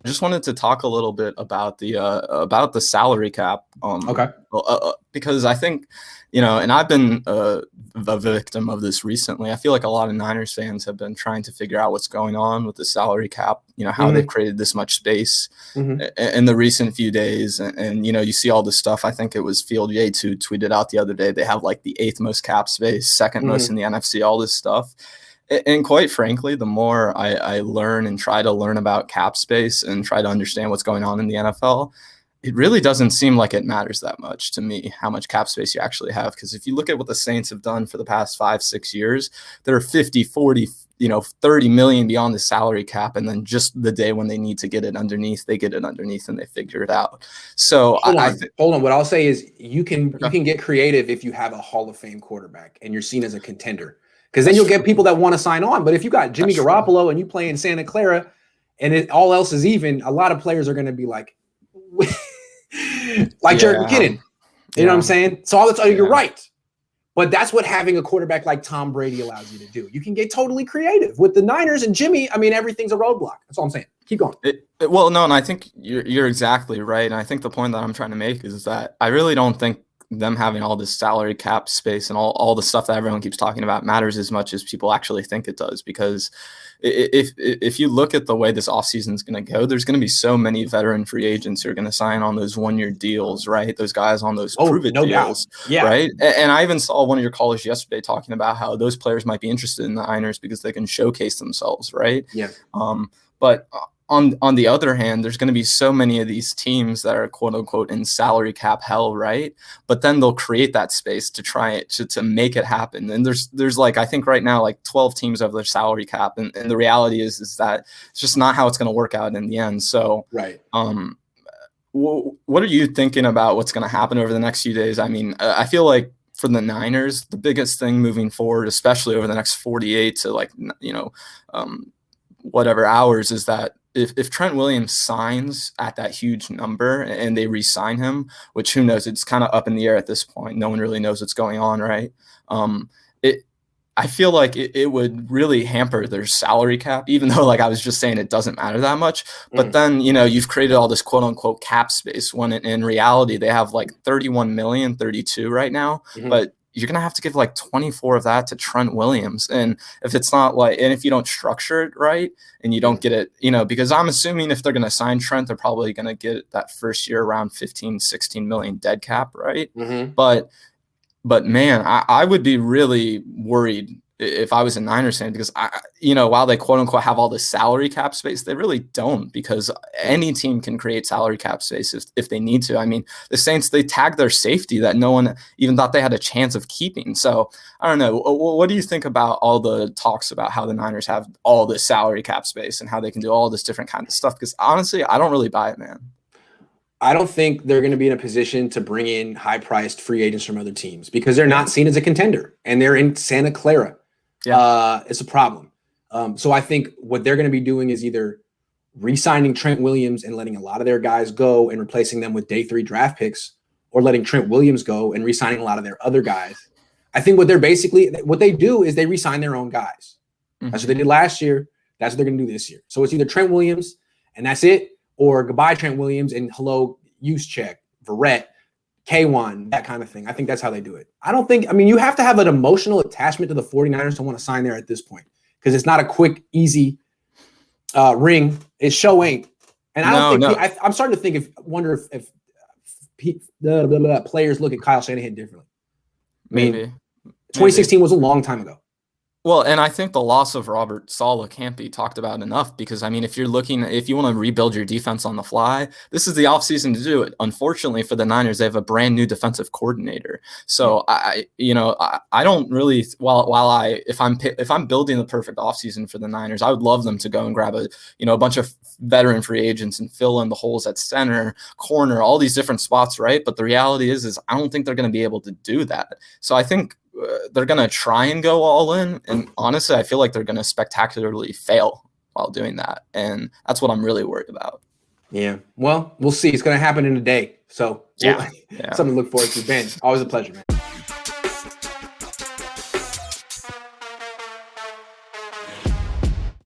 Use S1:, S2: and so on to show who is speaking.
S1: just wanted to talk a little bit about the salary cap.
S2: Okay.
S1: Because I think, and I've been a victim of this recently. I feel like a lot of Niners fans have been trying to figure out what's going on with the salary cap, how they've created this much space in the recent few days. And you see all this stuff. I think it was Field Yates who tweeted out the other day, they have like the 8th most cap space, 2nd most in the NFC, all this stuff. And quite frankly, the more I learn and try to learn about cap space and try to understand what's going on in the NFL, it really doesn't seem like it matters that much to me how much cap space you actually have. Because if you look at what the Saints have done for the past 5-6 years, they're 50, 40, 30 million beyond the salary cap. And then just the day when they need to get it underneath, they get it underneath and they figure it out. So
S2: hold on. What I'll say is you can get creative if you have a Hall of Fame quarterback and you're seen as a contender. Because then you'll get people that want to sign on. But if you got Jimmy Garoppolo and you play in Santa Clara and all else is even, a lot of players are going to be like Jared McKinnon. You know what I'm saying? So you're right. But that's what having a quarterback like Tom Brady allows you to do. You can get totally creative. With the Niners and Jimmy, I mean, everything's a roadblock. That's all I'm saying. Keep going.
S1: And I think you're exactly right. And I think the point that I'm trying to make is that I really don't think them having all this salary cap space and all the stuff that everyone keeps talking about matters as much as people actually think it does. Because if you look at the way this offseason is going to go, there's going to be so many veteran free agents who are going to sign on those 1-year deals, right? Those guys on those prove-it deals, right? And I even saw one of your callers yesterday talking about how those players might be interested in the Niners because they can showcase themselves, right?
S2: Yeah.
S1: But on the other hand, there's going to be so many of these teams that are quote unquote in salary cap hell, right? But then they'll create that space to try to make it happen. And there's like, I think right now, like 12 teams have their salary cap. And the reality is that it's just not how it's going to work out in the end. So,
S2: right.
S1: What are you thinking about what's going to happen over the next few days? I mean, I feel like for the Niners, the biggest thing moving forward, especially over the next 48 to whatever hours, is that if Trent Williams signs at that huge number and they re-sign him, which who knows, it's kind of up in the air at this point. No one really knows what's going on, right? I feel like it would really hamper their salary cap, even though, like I was just saying, it doesn't matter that much. But then, you've created all this quote unquote cap space when in reality, they have like 31 million, 32 right now. But you're going to have to give like 24 of that to Trent Williams. And if it's not and if you don't structure it right and you don't get it, because I'm assuming if they're going to sign Trent, they're probably going to get that first year around 15, 16 million dead cap. Right. But man, I would be really worried if I was a Niners fan, because while they quote unquote have all this salary cap space, they really don't, because any team can create salary cap space if they need to. I mean, the Saints, they tagged their safety that no one even thought they had a chance of keeping. So I don't know. What do you think about all the talks about how the Niners have all this salary cap space and how they can do all this different kind of stuff? Because honestly, I don't really buy it, man.
S2: I don't think they're going to be in a position to bring in high-priced free agents from other teams because they're not seen as a contender and they're in Santa Clara. It's a problem. So I think what they're going to be doing is either re-signing Trent Williams and letting a lot of their guys go and replacing them with day 3 draft picks, or letting Trent Williams go and re-signing a lot of their other guys. I think what they do is they re-sign their own guys. That's what they did last year. That's what they're going to do this year. So it's either Trent Williams and that's it, or goodbye Trent Williams and hello Juszczyk, Verrett, K1, that kind of thing. I think that's how they do it. You have to have an emotional attachment to the 49ers to want to sign there at this point, because it's not a quick, easy ring. It show ain't. And I'm starting to wonder if players look at Kyle Shanahan differently.
S1: Maybe
S2: 2016 was a long time ago.
S1: Well, and I think the loss of Robert Saleh can't be talked about enough, because, I mean, if you want to rebuild your defense on the fly, this is the offseason to do it. Unfortunately for the Niners, they have a brand new defensive coordinator. So I don't really, if I'm building the perfect offseason for the Niners, I would love them to go and grab a bunch of veteran free agents and fill in the holes at center, corner, all these different spots, right? But the reality is I don't think they're going to be able to do that. So I think they're going to try and go all in. And honestly, I feel like they're going to spectacularly fail while doing that. And that's what I'm really worried about.
S2: Yeah. Well, we'll see. It's going to happen in a day. So something to look forward to. Ben, always a pleasure, man.